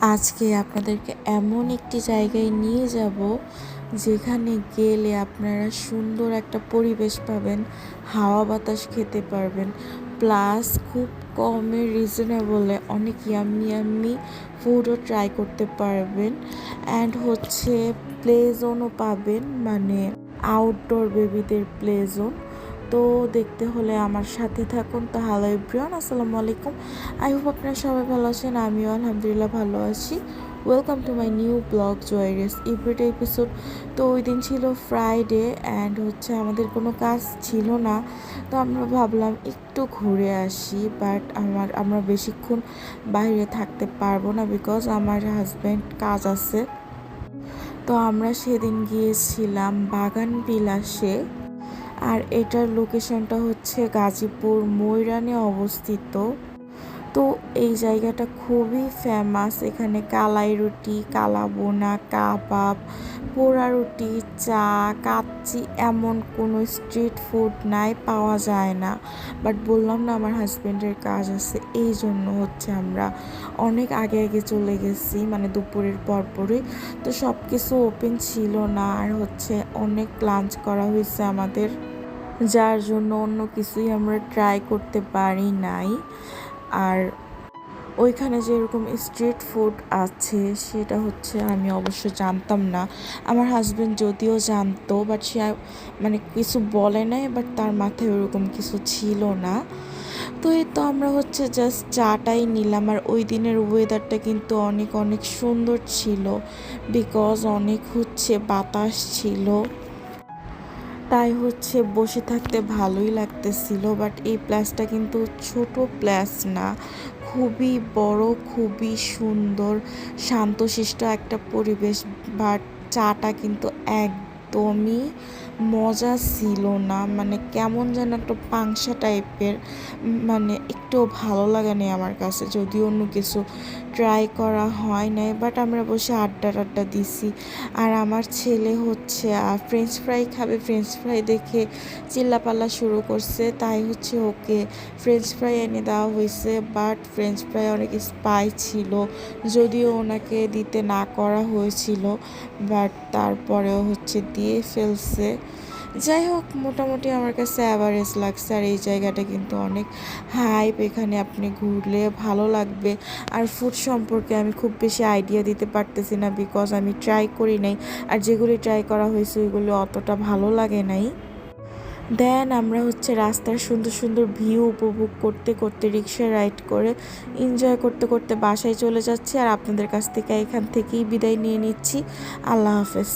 আজকে আপনাদেরকে এমন একটি জায়গায় নিয়ে যাব যেখানে গেলে আপনারা সুন্দর একটা পরিবেশ পাবেন, হাওয়া বাতাস খেতে পারবেন, প্লাস খুব কমে রিজনেবলে অনেক ইয়াম্মি ইয়াম্মি ফুডও ট্রাই করতে পারবেন। অ্যান্ড হচ্ছে প্লে জোনও পাবেন, মানে আউটডোর বেবিদের প্লে জোন। তো দেখতে হলে আমার সাথে থাকুন। তো হ্যালো এভরিওয়ান, আসসালামু আলাইকুম। আই হোপ আপনারা সবাই ভালো আছেন, আমিও আলহামদুলিল্লাহ ভালো আছি। Welcome to my new blog জয়েরিয়াস এভরিডে এপিসোড। তো ওই দিন ছিল ফ্রাইডে অ্যান্ড হচ্ছে আমাদের কোনো কাজ ছিল না, তো আমরা ভাবলাম একটু ঘুরে আসি। বাট আমরা বেশিক্ষণ বাইরে থাকতে পারবো না, বিকজ আমার হাজব্যান্ড কাজ আছে। তো আমরা সেদিন গিয়েছিলাম বাগান বিলাসে, আর এটার লোকেশনটা হচ্ছে গাজীপুর ময়রানে অবস্থিত। তো এই জায়গাটা খুবই ফেমাস। এখানে কালাই রুটি, কালা বোনা, কাবাব, পোড়া রুটি, চা, কাচ্চি, এমন কোনো স্ট্রিট ফুড নাই, পাওয়া যায় না। বাট বললাম না আমার হাজব্যান্ডের কাজ আছে, এই জন্য হচ্ছে আমরা অনেক আগে আগে চলে গেছি, মানে দুপুরের পরপরই। তো সব কিছু ওপেন ছিল না, আর হচ্ছে অনেক লাঞ্চ করা হয়েছে আমাদের, যার জন্য অন্য কিছুই আমরা ট্রাই করতে পারি নাই। আর ওইখানে যেরকম স্ট্রিট ফুড আছে সেটা হচ্ছে আমি অবশ্য জানতাম না। আমার হাজব্যান্ড যদিও জানতো, বাট সে মানে কিছু বলে নাই, বাট তার মাথায় ওরকম কিছু ছিল না। তো এই তো আমরা হচ্ছে জাস্ট চাটাই নিলাম। আর ওই দিনের ওয়েদারটা কিন্তু অনেক অনেক সুন্দর ছিল, বিকজ অনেক হচ্ছে বাতাস ছিল, তাই হচ্ছে বসে থাকতে ভালোই লাগতেছিল। বাট এই প্লেসটা কিন্তু ছোট প্লেস না, খুবই বড়, খুবই সুন্দর, শান্তশিষ্ট একটা পরিবেশ। বাট চাটা কিন্তু একদমই মজা ছিল না, মানে কেমন যেন একটা পাংশা টাইপের, মানে একটু ভালো লাগে না আমার কাছে। যদিও অন্য কিছু ট্রাই করা হয় নাই, বাট আমরা বসে আড্ডা টাড্ডা দিছি। আর আমার ছেলে হচ্ছে ফ্রেঞ্চ ফ্রাই খাবে, ফ্রেঞ্চ ফ্রাই দেখে চিল্লাপাল্লা শুরু করছে, তাই হচ্ছে ওকে ফ্রেঞ্চ ফ্রাই এনে দেওয়া হয়েছে। বাট ফ্রেঞ্চ ফ্রাই অনেক স্পাই ছিল, যদিও ওনাকে দিতে না করা হয়েছিল, বাট তারপরেও হচ্ছে দিয়ে ফেলছে। যাই হোক, মোটামুটি আমার কাছে অ্যাভারেজ লাগছে। আর এই জায়গাটা কিন্তু অনেক হাইপ, এখানে আপনি ঘুরলে ভালো লাগবে। আর ফুড সম্পর্কে আমি খুব বেশি আইডিয়া দিতে পারতেছি না, বিকজ আমি ট্রাই করি নাই, আর যেগুলি ট্রাই করা হয়েছে ওইগুলো অতটা ভালো লাগে নাই। দেন আমরা হচ্ছে রাস্তার সুন্দর সুন্দর ভিউ উপভোগ করতে করতে রিক্সা রাইড করে এনজয় করতে করতে বাসায় চলে যাচ্ছি। আর আপনাদের কাছ থেকে এখান থেকেই বিদায় নিয়ে নিচ্ছি। আল্লাহ হাফেজ।